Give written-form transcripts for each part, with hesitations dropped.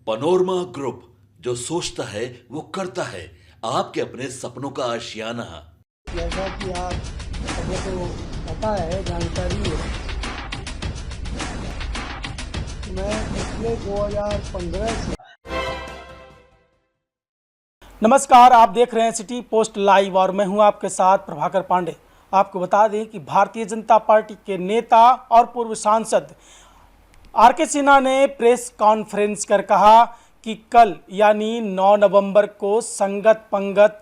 Panorama group, जो सोचता है वो करता है। आपके अपने सपनों का आशियाना। जैसा कि आप सबको तो पता है, जानकारी है, मैं पिछले 2015 से। नमस्कार, आप देख रहे हैं सिटी पोस्ट लाइव और मैं हूं आपके साथ प्रभाकर पांडे। आपको बता दें कि भारतीय जनता पार्टी के नेता और पूर्व सांसद आर.के. सिन्हा ने प्रेस कॉन्फ्रेंस कर कहा कि कल यानी 9 नवंबर को संगत पंगत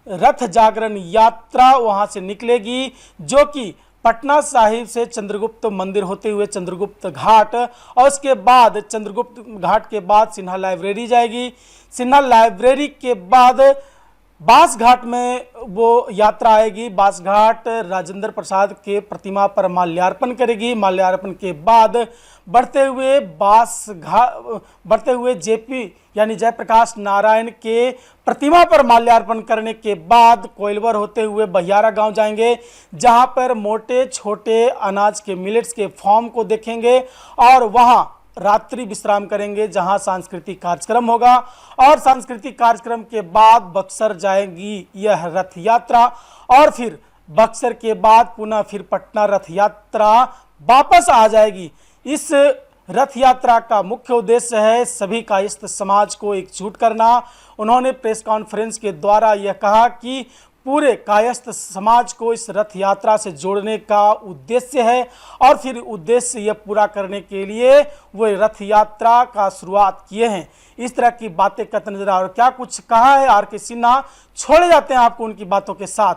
रथ जागरण यात्रा वहां से निकलेगी, जो कि पटना साहिब से चंद्रगुप्त मंदिर होते हुए चंद्रगुप्त घाट और उसके बाद चंद्रगुप्त घाट के बाद सिन्हा लाइब्रेरी जाएगी। सिन्हा लाइब्रेरी के बाद बास घाट में वो यात्रा आएगी। बास घाट राजेंद्र प्रसाद के प्रतिमा पर माल्यार्पण करेगी। माल्यार्पण के बाद बढ़ते हुए जेपी यानी जयप्रकाश नारायण के प्रतिमा पर माल्यार्पण करने के बाद कोइलवर होते हुए बहियारा गांव जाएंगे, जहां पर मोटे छोटे अनाज के मिलेट्स के फॉर्म को देखेंगे और वहां रात्रि विश्राम करेंगे, जहां सांस्कृतिक कार्यक्रम होगा। और सांस्कृतिक कार्यक्रम के बाद बक्सर जाएगी यह रथ यात्रा और फिर बक्सर के बाद पुनः फिर पटना रथ यात्रा वापस आ जाएगी। इस रथ यात्रा का मुख्य उद्देश्य है सभी कायस्थ समाज को एकजुट करना। उन्होंने प्रेस कॉन्फ्रेंस के द्वारा यह कहा कि पूरे कायस्थ समाज को इस रथ यात्रा से जोड़ने का उद्देश्य है और फिर उद्देश्य यह पूरा करने के लिए वो रथ यात्रा का शुरुआत किए हैं। इस तरह की बातें करते नजर आ रहे। और क्या कुछ कहा है आर.के. सिन्हा, छोड़े जाते हैं आपको उनकी बातों के साथ।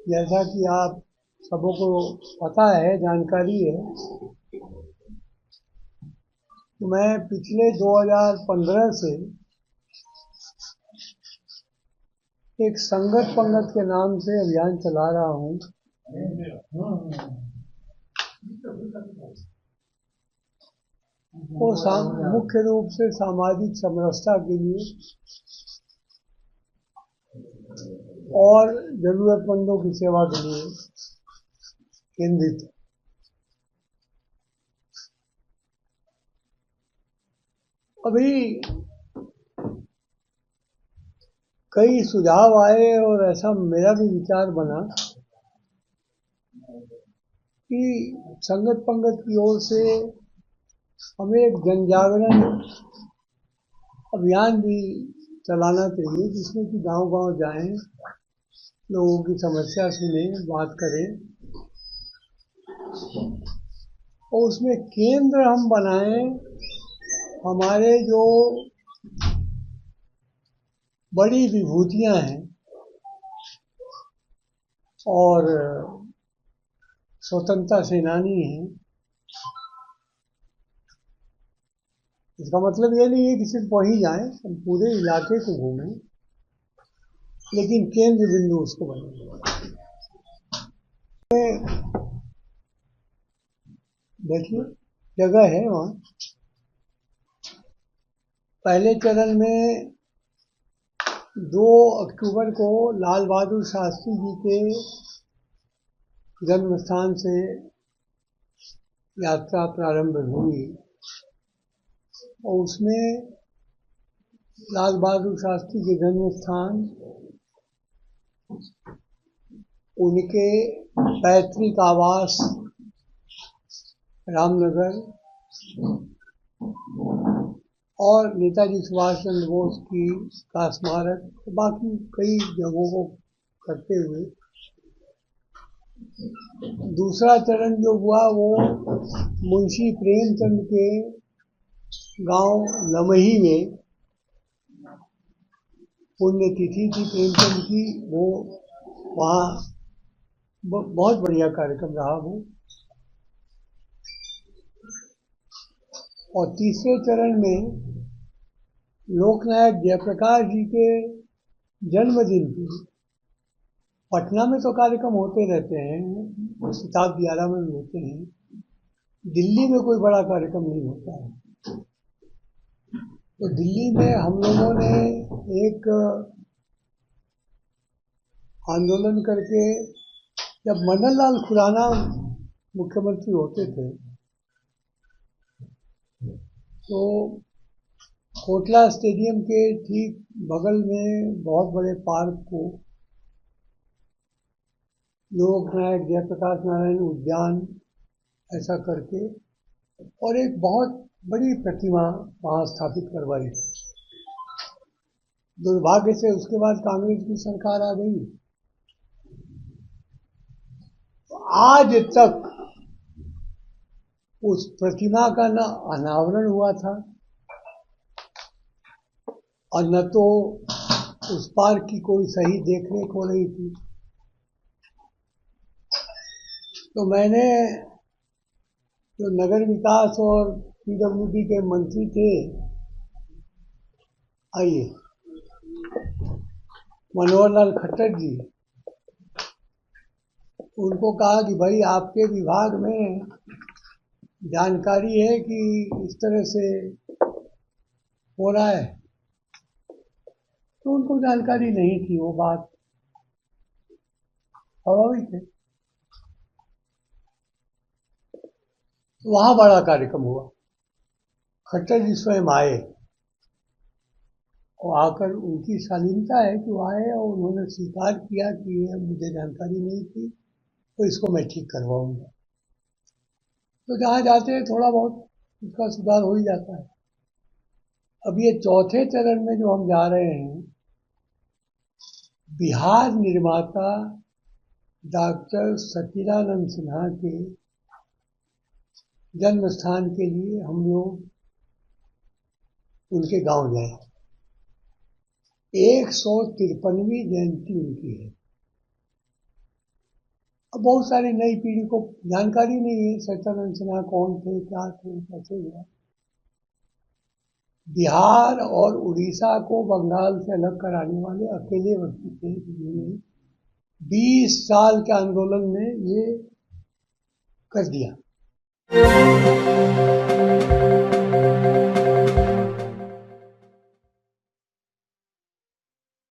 जैसा कि आप सबको पता है, जानकारी है, तो मैं पिछले 2015 से एक संगत पंगत के नाम से अभियान चला रहा हूं। वो मुख्य रूप से सामाजिक समरसता के लिए और जरूरतमंदों की सेवा के लिए केंद्रित है। अभी कई सुझाव आए और ऐसा मेरा भी विचार बना कि संगत पंगत की ओर से हमें एक जन जागरण अभियान भी चलाना चाहिए, जिसमें कि गांव-गांव जाएं, लोगों की समस्या सुनें, बात करें और उसमें केंद्र हम बनाएं हमारे जो बड़ी विभूतियां हैं और स्वतंत्रता सेनानी हैं। इसका मतलब ये नहीं है कि सिर्फ वहीं जाएं, हम पूरे इलाके को घूमें, लेकिन केंद्र बिंदु उसको बने। देखिए, जगह है वहाँ। पहले चरण में 2 अक्टूबर को लाल बहादुर शास्त्री जी के जन्म स्थान से यात्रा प्रारंभ हुई और उसमें लाल बहादुर शास्त्री के जन्म स्थान, उनके पैतृक आवास रामनगर और नेताजी सुभाष चंद्र बोस की का स्मारक, बाकी कई जगहों को करते हुए दूसरा चरण जो हुआ वो मुंशी प्रेमचंद के गांव लमही में पुण्यतिथि थी प्रेमचंद की, वो वहाँ बहुत बढ़िया कार्यक्रम रहा वो। और तीसरे चरण में लोकनायक जयप्रकाश जी के जन्मदिन की, पटना में तो कार्यक्रम होते रहते हैं, शताब्दी आरा में भी होते हैं, दिल्ली में कोई बड़ा कार्यक्रम नहीं होता है। तो दिल्ली में हम लोगों ने एक आंदोलन करके, जब मदन लाल खुराना मुख्यमंत्री होते थे तो कोटला स्टेडियम के ठीक बगल में बहुत बड़े पार्क को लोकनायक जयप्रकाश नारायण उद्यान ऐसा करके और एक बहुत बड़ी प्रतिमा वहाँ स्थापित करवाई। दुर्भाग्य से उसके बाद कांग्रेस की सरकार आ गई। आज तक उस प्रतिमा का न अनावरण हुआ था और न तो उस पार्क की कोई सही देखरेख हो रही थी। तो मैंने जो नगर विकास और पीडब्ल्यूडी के मंत्री थे, आइए, मनोहर लाल खट्टर जी, उनको कहा कि भाई आपके विभाग में जानकारी है कि इस तरह से हो रहा है? तो उनको जानकारी नहीं थी, वो बात स्वाभाविक है। वहां बड़ा कार्यक्रम हुआ। खट्टर जी स्वयं आए और आकर उनकी शालीनता है कि वो आए और उन्होंने स्वीकार किया कि ये मुझे जानकारी नहीं थी, तो इसको मैं ठीक करवाऊंगा। तो जहाँ जाते हैं थोड़ा बहुत उसका सुधार हो ही जाता है। अब ये चौथे चरण में जो हम जा रहे हैं, बिहार निर्माता डॉक्टर सच्चिदानंद सिन्हा के जन्म स्थान के लिए हम लोग उनके गांव गए। 153वीं जयंती उनकी है। अब बहुत सारी नई पीढ़ी को जानकारी नहीं है सच्चिदानंद सिन्हा कौन थे, क्या थे, कैसे हुआ। बिहार और उड़ीसा को बंगाल से अलग कराने वाले अकेले व्यक्ति थे जिन्होंने 20 साल के आंदोलन में ये कर दिया।